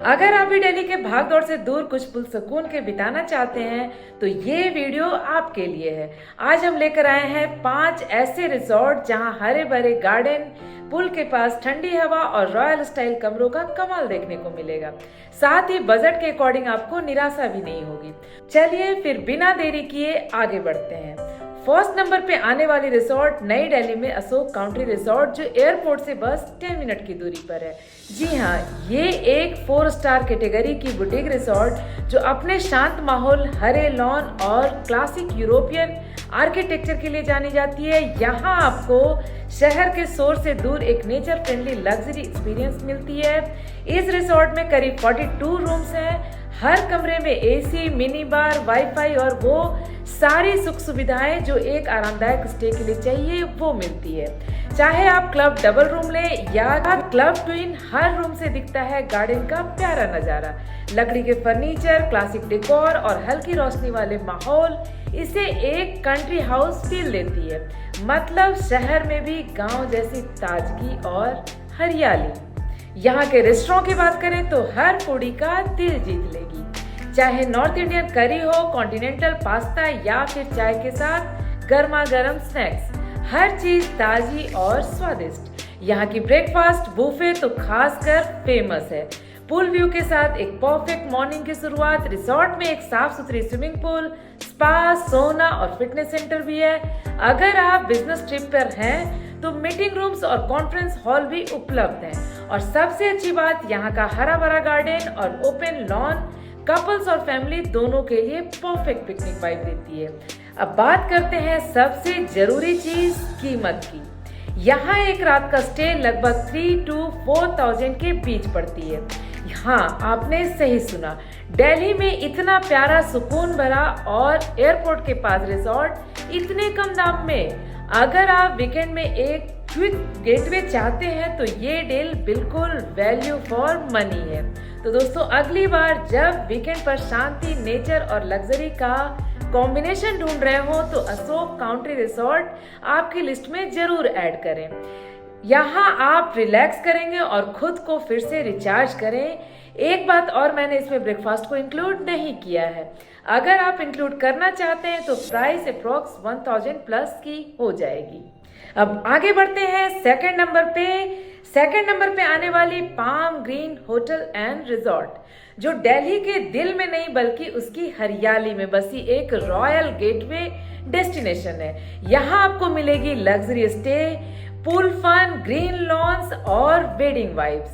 अगर आप भी दिल्ली के भागदौड़ से दूर कुछ पुल सुकून के बिताना चाहते हैं तो ये वीडियो आपके लिए है। आज हम लेकर आए हैं 5 ऐसे रिजॉर्ट जहां हरे भरे गार्डन, पुल के पास ठंडी हवा और रॉयल स्टाइल कमरों का कमाल देखने को मिलेगा। साथ ही बजट के अकॉर्डिंग आपको निराशा भी नहीं होगी। चलिए फिर बिना देरी किए आगे बढ़ते हैं। फर्स्ट नंबर पे आने वाली रिसोर्ट नई दिल्ली में अशोक काउंटी रिसोर्ट, जो एयरपोर्ट से बस 10 मिनट की दूरी पर है। जी हाँ, ये एक 4 स्टार कैटेगरी की बुटीक रिसोर्ट जो अपने शांत माहौल, हरे लॉन और क्लासिक यूरोपियन आर्किटेक्चर के लिए जानी जाती है। यहाँ आपको शहर के शोर से दूर एक नेचर फ्रेंडली लग्जरी एक्सपीरियंस मिलती है। इस रिसोर्ट में करीब 42 रूम्स हैं। हर कमरे में एसी, मिनी बार, वाईफाई और वो सारी सुख सुविधाएं जो एक आरामदायक स्टे के लिए चाहिए वो मिलती है। चाहे आप क्लब डबल रूम लें या क्लब ट्विन, हर रूम से दिखता है गार्डन का प्यारा नजारा। लकड़ी के फर्नीचर, क्लासिक डेकोर और हल्की रोशनी वाले माहौल इसे एक कंट्री हाउस फील देती है। मतलब शहर में भी गांव जैसी ताजगी और हरियाली। यहाँ के रेस्टोरेंट की बात करें तो हर फूडी का दिल जीत लेगी। चाहे नॉर्थ इंडियन करी हो, कॉन्टिनेंटल पास्ता या फिर चाय के साथ गर्मा गर्म स्नैक्स, हर चीज ताजी और स्वादिष्ट। यहाँ की ब्रेकफास्ट बुफे तो खासकर फेमस है। पूल व्यू के साथ एक परफेक्ट मॉर्निंग की शुरुआत। रिसोर्ट में एक साफ सुथरी स्विमिंग पूल, स्पा, सोना और फिटनेस सेंटर भी है। अगर आप बिजनेस ट्रिप पर हैं तो मीटिंग रूम्स और कॉन्फ्रेंस हॉल भी उपलब्ध हैं। और सबसे अच्छी बात, यहाँ का हरा भरा गार्डन और ओपन लॉन कपल्स और फैमिली दोनों के लिए परफेक्ट पिकनिक वाइब देती है। अब बात करते हैं सबसे जरूरी चीज, कीमत की। यहाँ एक रात का स्टे लगभग 3 to 4,000 के बीच पड़ती है। हाँ, आपने सही सुना, दिल्ली में इतना प्यारा, सुकून भरा और एयरपोर्ट के पास रिसोर्ट इतने कम दाम में। अगर आप वीकेंड में एक क्विक गेटवे चाहते हैं तो ये डील बिल्कुल वैल्यू फॉर मनी है। तो दोस्तों, अगली बार जब वीकेंड पर शांति, नेचर और लग्जरी का कॉम्बिनेशन ढूंढ रहे हो तो अशोक काउंटी रिसोर्ट आपकी लिस्ट में जरूर ऐड करें। यहाँ आप रिलैक्स करेंगे और खुद को फिर से रिचार्ज करें। एक बात और, मैंने इसमें ब्रेकफास्ट को इंक्लूड नहीं किया है। अगर आप इंक्लूड करना चाहते हैं तो प्राइस अप्रॉक्स 1000 प्लस की हो जाएगी। अब आगे बढ़ते हैं सेकंड नंबर पे आने वाली palm green hotel and resort, जो दिल्ली के दिल में नहीं बल्कि उसकी हरियाली में बसी एक रॉयल गेटवे डेस्टिनेशन है। यहाँ आपको मिलेगी luxury stay, pool fun, green lawns और वेडिंग वाइब्स,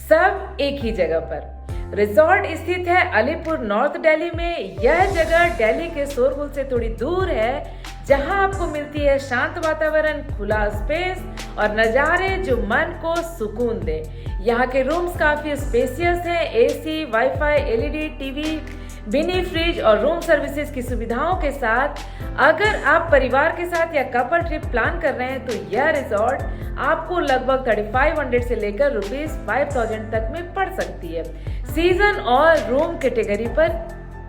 सब एक ही जगह पर। रिसोर्ट स्थित है अलीपुर नॉर्थ दिल्ली में। यह जगह दिल्ली के शोरगुल से थोड़ी दूर है, जहां आपको मिलती है शांत वातावरण, खुला स्पेस और नज़ारे जो मन को सुकून दे। यहाँ के रूम्स काफी स्पेसियस हैं। AC, wifi, LED TV, mini fridge और रूम सर्विसेज की सुविधाओं के साथ अगर आप परिवार के साथ या कपल ट्रिप प्लान कर रहे हैं तो यह रिसोर्ट आपको लगभग 3500 से लेकर ₹5000 तक में पड़ सकती है। सीजन और रूम कैटेगरी पर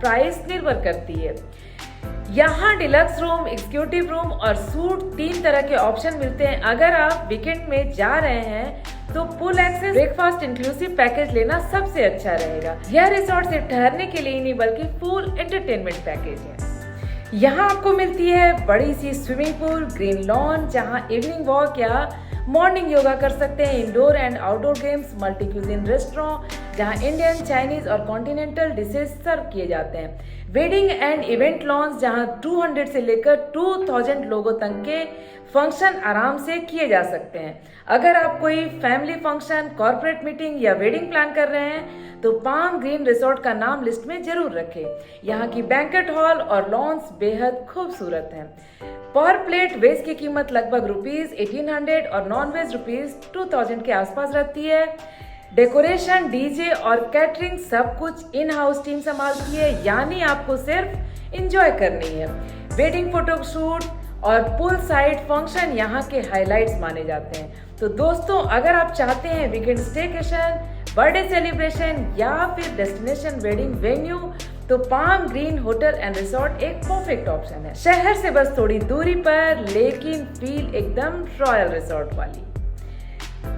प्राइस निर्भर करती है। यहाँ डिलक्स रूम, एग्जीक्यूटिव रूम और सूट 3 तरह के ऑप्शन मिलते हैं। अगर आप वीकेंड में जा रहे हैं तो full access breakfast inclusive package लेना सबसे अच्छा रहेगा। यह रिसोर्ट सिर्फ ठहरने के लिए ही नहीं बल्कि फुल एंटरटेनमेंट पैकेज है। यहाँ आपको मिलती है बड़ी सी स्विमिंग पूल, ग्रीन लॉन जहाँ इवनिंग वॉक या मॉर्निंग योगा कर सकते हैं, indoor and outdoor games, multi cuisine restaurant जहां इंडियन, चाइनीज और कॉन्टिनेंटल डिशेज सर्व किए जाते हैं, वेडिंग एंड इवेंट लॉन्स जहां 200 से लेकर 2000 लोगों तक के फंक्शन आराम से किए जा सकते हैं। अगर आप कोई फैमिली फंक्शन, कॉर्पोरेट मीटिंग या वेडिंग प्लान कर रहे हैं तो पाम ग्रीन रिसोर्ट का नाम लिस्ट में जरूर रखें। यहाँ की बैंकेट हॉल और लॉन्स बेहद खूबसूरत हैं। पर प्लेट वेज की कीमत लगभग ₹1800 और नॉन वेज ₹2000 के आसपास रहती है। डेकोरेशन, डीजे और कैटरिंग सब कुछ इन हाउस टीम संभालती है, यानी आपको सिर्फ एंजॉय करनी है। वेडिंग फोटोशूट और पुल साइड फंक्शन यहाँ के हाइलाइट्स माने जाते हैं। तो दोस्तों, अगर आप चाहते हैं वीकेंड स्टेकेशन, बर्थडे सेलिब्रेशन या फिर डेस्टिनेशन वेडिंग वेन्यू तो palm green hotel and resort एक परफेक्ट ऑप्शन है। शहर से बस थोड़ी दूरी पर, लेकिन फील एकदम रॉयल रिसोर्ट वाली।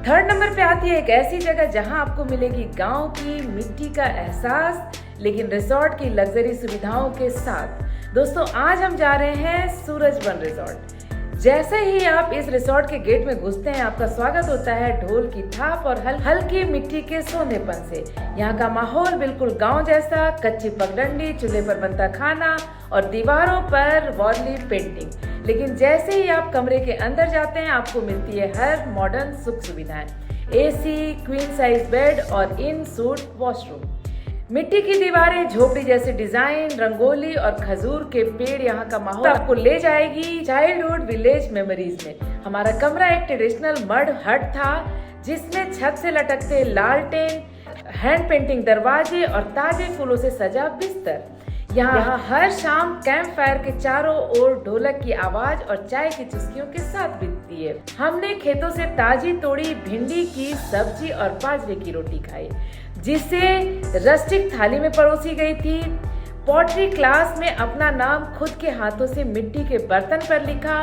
थर्ड नंबर पे आती है एक ऐसी जगह जहां आपको मिलेगी गांव की मिट्टी का एहसास, लेकिन रिजॉर्ट की लग्जरी सुविधाओं के साथ। दोस्तों आज हम जा रहे हैं सूरजवन रिजॉर्ट। जैसे ही आप इस रिजॉर्ट के गेट में घुसते हैं, आपका स्वागत होता है ढोल की थाप और हल्की मिट्टी के सोंधेपन से। यहाँ का माहौल बिल्कुल गांव जैसा, कच्ची पगडंडी, चूल्हे पर बनता खाना और दीवारों पर वॉर्ली पेंटिंग। लेकिन जैसे ही आप कमरे के अंदर जाते हैं, आपको मिलती है हर मॉडर्न सुख सुविधाएं, AC, क्वीन साइज बेड और इन सूट वॉशरूम। मिट्टी की दीवारें, झोपड़ी जैसे डिजाइन, रंगोली और खजूर के पेड़, यहाँ का माहौल आपको ले जाएगी चाइल्डहुड विलेज मेमोरीज में। हमारा कमरा एक ट्रेडिशनल मड हट था जिसमें छत से लटकते लालटेन, हैंड पेंटिंग दरवाजे और ताजे फूलों से सजा बिस्तर। यहाँ हर शाम कैंप फायर के चारों ओर ढोलक की आवाज और चाय की चुस्कियों के साथ बीतती है। हमने खेतों से ताजी तोड़ी भिंडी की सब्जी और बाजरे की रोटी खाई, जिसे रस्टिक थाली में परोसी गई थी। पॉटरी क्लास में अपना नाम खुद के हाथों से मिट्टी के बर्तन पर लिखा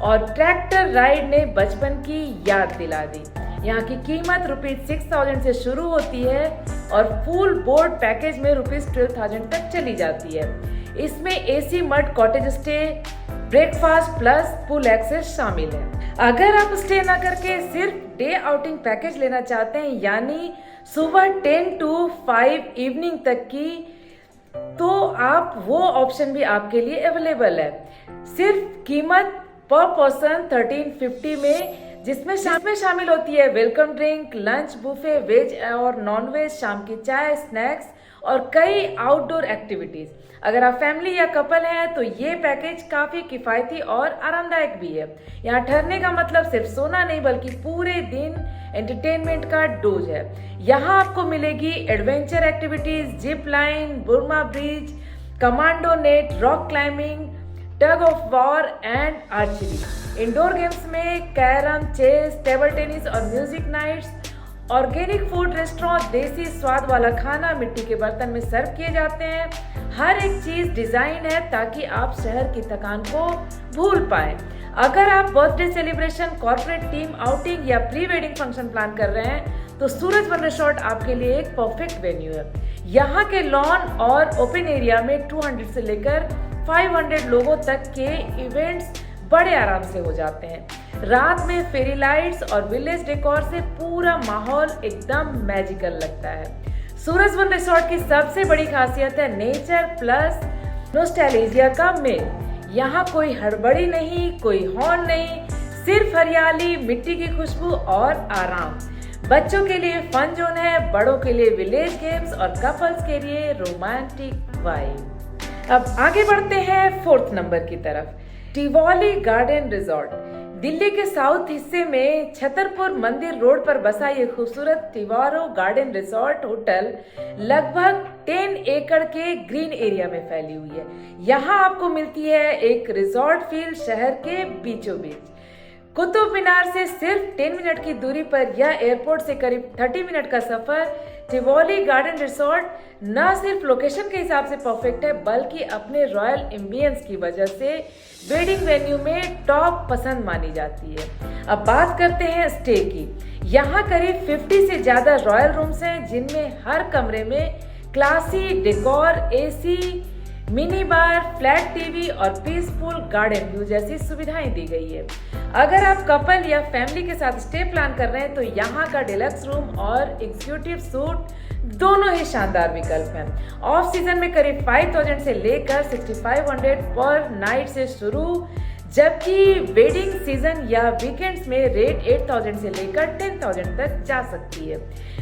और ट्रैक्टर राइड ने बचपन की याद दिला दी। यहाँ की कीमत ₹6000 से शुरू होती है और फुल बोर्ड पैकेज में ₹12,000 तक चली जाती है। इसमें AC mud cottage stay, breakfast plus pool access शामिल है। अगर आप स्टे ना करके सिर्फ डे आउटिंग पैकेज लेना चाहते हैं, यानी सुबह 10 to 5 इवनिंग तक की, तो आप वो ऑप्शन भी आपके लिए अवेलेबल है। सिर्फ कीमत पर पर्सन 1350 में, जिसमें शामिल होती है welcome drink, lunch buffet, veg और नॉन वेज, शाम की चाय, स्नैक्स और कई आउटडोर एक्टिविटीज। अगर आप फैमिली या कपल हैं तो ये पैकेज काफी किफायती और आरामदायक भी है। यहाँ ठहरने का मतलब सिर्फ सोना नहीं, बल्कि पूरे दिन एंटरटेनमेंट का डोज है। यहाँ आपको मिलेगी adventure activities, zip line, Burma bridge, commando net, rock climbing, tug of war and archery. Indoor games में कैरम, चेस, टेबल टेनिस और music nights. Organic food restaurant, देसी स्वाद वाला खाना मिट्टी के बर्तन में सर्व किए जाते हैं। हर एक चीज डिजाइन है ताकि आप शहर की थकान को भूल पाएं। अगर आप birthday celebration, corporate team outing या प्री वेडिंग फंक्शन प्लान कर रहे हैं, तो सूरजवन रिजॉर्ट आपके लिए एक परफेक्ट वेन्यू है। यहाँ के लॉन और ओपन एरिया में 200 से लेकर 500 लोगों तक के इवेंट्स बड़े आराम से हो जाते हैं। रात में फेरी लाइट्स और विलेज डेकोर से पूरा माहौल एकदम मैजिकल लगता है। सूरजवन रिजॉर्ट की सबसे बड़ी खासियत है नेचर प्लस नॉस्टैल्जिया का मेल। यहाँ कोई हड़बड़ी नहीं, कोई हॉर्न नहीं, सिर्फ हरियाली, मिट्टी की खुशबू और आराम। बच्चों के लिए फन जोन है, बड़ों के लिए विलेज गेम्स और कपल्स के लिए रोमांटिक वाइब। अब आगे बढ़ते हैं फोर्थ नंबर की तरफ, टिवॉली गार्डन रिजॉर्ट। दिल्ली के साउथ हिस्से में छतरपुर मंदिर रोड पर बसा ये खूबसूरत टिवारो गार्डन रिजॉर्ट होटल लगभग 10 एकड़ के ग्रीन एरिया में फैली हुई है। यहाँ आपको मिलती है एक रिजॉर्ट फील शहर के बीचों बीच। कुतुब मीनार से सिर्फ 10 मिनट की दूरी पर या एयरपोर्ट से करीब 30 मिनट का सफर। टिवॉली गार्डन रिजॉर्ट न सिर्फ लोकेशन के हिसाब से परफेक्ट है, बल्कि अपने रॉयल एम्बियंस की वजह से वेडिंग वेन्यू में टॉप पसंद मानी जाती है। अब बात करते हैं स्टे की। यहाँ करीब 50 से ज्यादा रॉयल रूम्स हैं, जिनमें हर कमरे में classy decor, AC, mini bar, flat TV और पीसफुल गार्डन व्यू जैसी सुविधाएं दी गई है। अगर आप कपल या फैमिली के साथ स्टे प्लान कर रहे हैं, तो यहाँ का डिलक्स रूम और एग्जीक्यूटिव सूट दोनों ही शानदार विकल्प हैं। ऑफ सीजन में करीब 5000 से लेकर 6500 पर नाइट से शुरू, जबकि वेडिंग सीजन या वीकेंड्स में रेट 8000 से लेकर 10000 तक जा सकती है।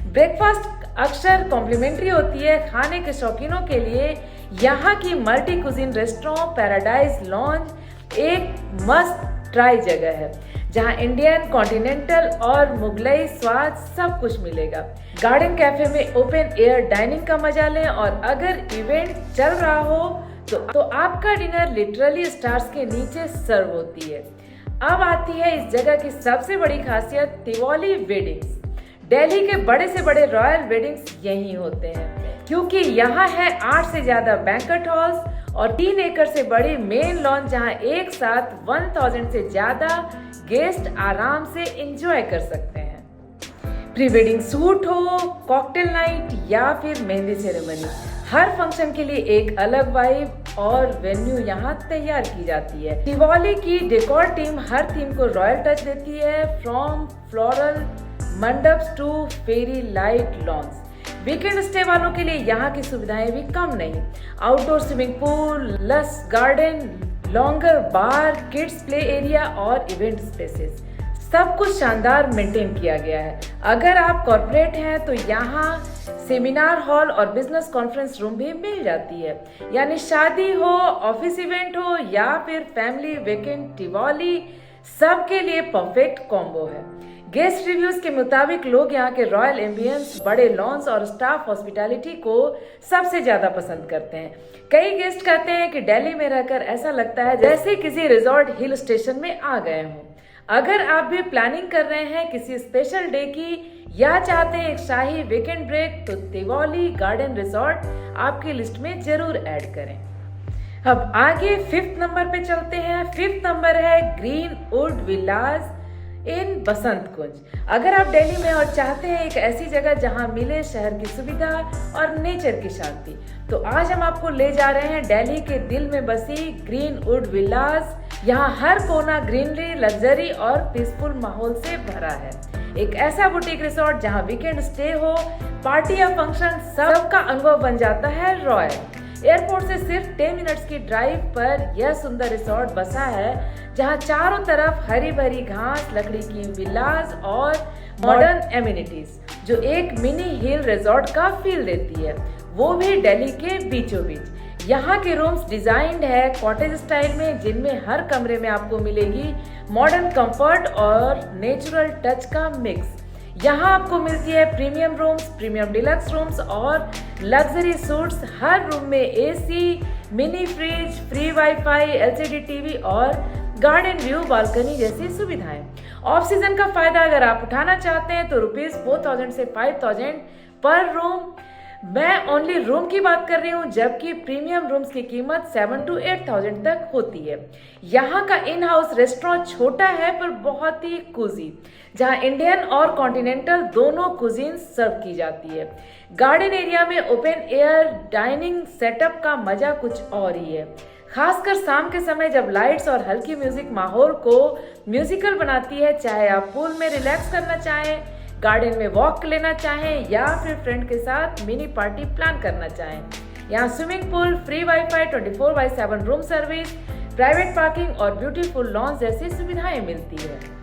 ब्रेकफास्ट अक्सर कॉम्प्लीमेंट्री होती है। खाने के शौकीनों के लिए यहाँ की multi cuisine restaurant paradise lounge एक मस्ट ट्राई जगह है, जहाँ इंडियन, कॉन्टिनेंटल और मुगलई स्वाद सब कुछ मिलेगा। गार्डन कैफे में ओपन एयर डाइनिंग का मजा लें, और अगर इवेंट चल रहा हो तो आपका डिनर लिटरली स्टार्स के नीचे सर्व होती है। अब आती है इस जगह की सबसे बड़ी खासियत, टिवॉली वेडिंग्स। दिल्ली के बड़े से बड़े रॉयल वेडिंग्स यहीं होते हैं, क्योंकि यहाँ है 8 से ज्यादा बैंक्वेट हॉल्स और 3 एकड़ से बड़ी मेन लॉन, जहाँ एक साथ 1000 से ज्यादा गेस्ट आराम से एंजॉय कर सकते हैं। प्री वेडिंग सूट हो, कॉकटेल नाइट या फिर मेहंदी सेरेमनी, हर फंक्शन के लिए एक अलग वाइब और वेन्यू यहाँ तैयार की जाती है। दिवाली की डेकोर टीम हर थीम को रॉयल टच देती है, from floral mandaps to fairy light lawns. Weekend stay वालों के लिए यहाँ की सुविधाएं भी कम नहीं। Outdoor swimming pool, lush garden, lounge bar, kids play area और इवेंट स्पेसेस, सब कुछ शानदार मेंटेन किया गया है। अगर आप कॉर्पोरेट हैं तो यहाँ सेमिनार हॉल और बिजनेस कॉन्फ्रेंस रूम भी मिल जाती है। यानी शादी हो, ऑफिस इवेंट हो या फिर फैमिली वीकेंड, दिवाली, सबके लिए परफेक्ट कॉम्बो है। गेस्ट रिव्यूज के मुताबिक लोग यहाँ के रॉयल एम्बियंस, बड़े लॉन्स और स्टाफ हॉस्पिटैलिटी को सबसे ज्यादा पसंद करते हैं। कई गेस्ट कहते हैं कि दिल्ली में रहकर ऐसा लगता है जैसे किसी रिजॉर्ट हिल स्टेशन में आ गए हों। अगर आप भी प्लानिंग कर रहे हैं किसी स्पेशल डे की या चाहते हैं एक शाही वीकेंड ब्रेक, तो दिवाली गार्डन रिजॉर्ट आपकी लिस्ट में जरूर ऐड करें। अब आगे 5th नंबर पे चलते हैं। 5th नंबर है ग्रीनवुड विलाज इन बसंत कुंज। अगर आप दिल्ली में और चाहते हैं एक ऐसी जगह जहां मिले शहर की सुविधा और नेचर की शांति, तो आज हम आपको ले जा रहे हैं दिल्ली के दिल में बसी ग्रीनवुड विलाज। यहाँ हर कोना ग्रीनरी, लग्जरी और पीसफुल माहौल से भरा है। एक ऐसा बुटीक रिसोर्ट जहाँ वीकेंड स्टे हो, पार्टी या फंक्शन, सबका अनुभव बन जाता है रॉयल। एयरपोर्ट से सिर्फ 10 मिनट्स की ड्राइव पर यह सुंदर रिसोर्ट बसा है, जहां चारों तरफ हरी भरी घास, लकड़ी की विलास और मॉडर्न एमिनिटीज, जो एक मिनी हिल रिसोर्ट का फील देती है, वो भी दिल्ली के बीचों बीच। यहाँ के रूम्स डिजाइंड है कॉटेज स्टाइल में, जिनमें हर कमरे में आपको मिलेगी मॉडर्न कंफर्ट और नेचुरल टच का मिक्स। यहाँ आपको मिलती है premium rooms, premium deluxe rooms और लग्जरी सूट्स। हर रूम में AC, mini fridge, free wifi, LCD TV और गार्डन व्यू बालकनी जैसी सुविधाएं। ऑफ सीजन का फायदा अगर आप उठाना चाहते हैं तो ₹4000 से 5000 पर रूम। मैं ओनली रूम की बात कर रही हूँ, जबकि प्रीमियम रूम्स की कीमत 7 to 8000 तक होती है। यहाँ का इन हाउस रेस्टोरेंट छोटा है पर बहुत ही कुजी, जहाँ इंडियन और कॉन्टिनेंटल दोनों कुजीन सर्व की जाती है। गार्डन एरिया में ओपन एयर डाइनिंग सेटअप का मजा कुछ और ही है, खासकर शाम के समय जब लाइट्स और हल्की म्यूजिक माहौल को म्यूजिकल बनाती है। चाहे आप पूल में रिलैक्स करना चाहें, गार्डन में वॉक लेना चाहें या फिर फ्रेंड के साथ मिनी पार्टी प्लान करना चाहें, यहाँ swimming pool, free wifi, 24/7 room service, private parking और ब्यूटीफुल लॉन जैसी सुविधाएं मिलती है।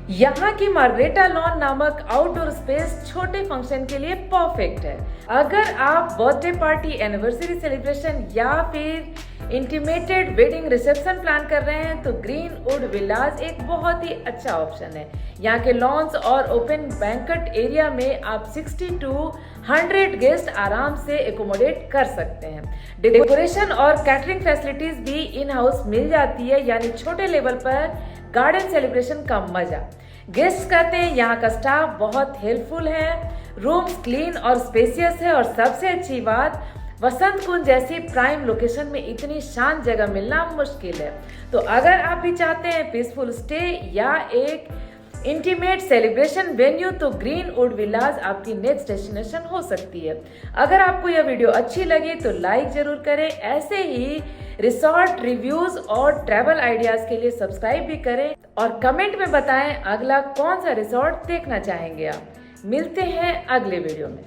यहाँ की मार्गरेटा लॉन नामक आउटडोर स्पेस छोटे फंक्शन के लिए परफेक्ट है। अगर आप बर्थडे पार्टी, एनिवर्सरी सेलिब्रेशन या फिर इंटीमेटेड वेडिंग रिसेप्शन प्लान कर रहे हैं तो ग्रीनवुड विलाज एक बहुत ही अच्छा ऑप्शन है। यहाँ के लॉन्स और ओपन बैंक्वेट एरिया में आप 60 to 100 गेस्ट आराम से एकोमोडेट कर सकते हैं। डेकोरेशन और कैटरिंग फैसिलिटीज भी इन हाउस मिल जाती है, यानी छोटे लेवल पर गार्डन सेलिब्रेशन का मजा। गेस्ट कहते हैं यहाँ का स्टाफ बहुत हेल्पफुल है, रूम्स क्लीन और स्पेसियस है और सबसे अच्छी बात, बसंत कुंज जैसी प्राइम लोकेशन में इतनी शांत जगह मिलना मुश्किल है। तो अगर आप भी चाहते हैं पीसफुल स्टे या एक इंटीमेट सेलिब्रेशन वेन्यू, तो ग्रीनवुड विलाज आपकी नेक्स्ट डेस्टिनेशन हो सकती है। अगर आपको यह वीडियो अच्छी लगी तो लाइक जरूर करें। ऐसे ही रिसोर्ट रिव्यूज और ट्रैवल आइडियाज के लिए सब्सक्राइब भी करें और कमेंट में बताएं अगला कौन सा रिसोर्ट देखना चाहेंगे आप। मिलते हैं अगले वीडियो में।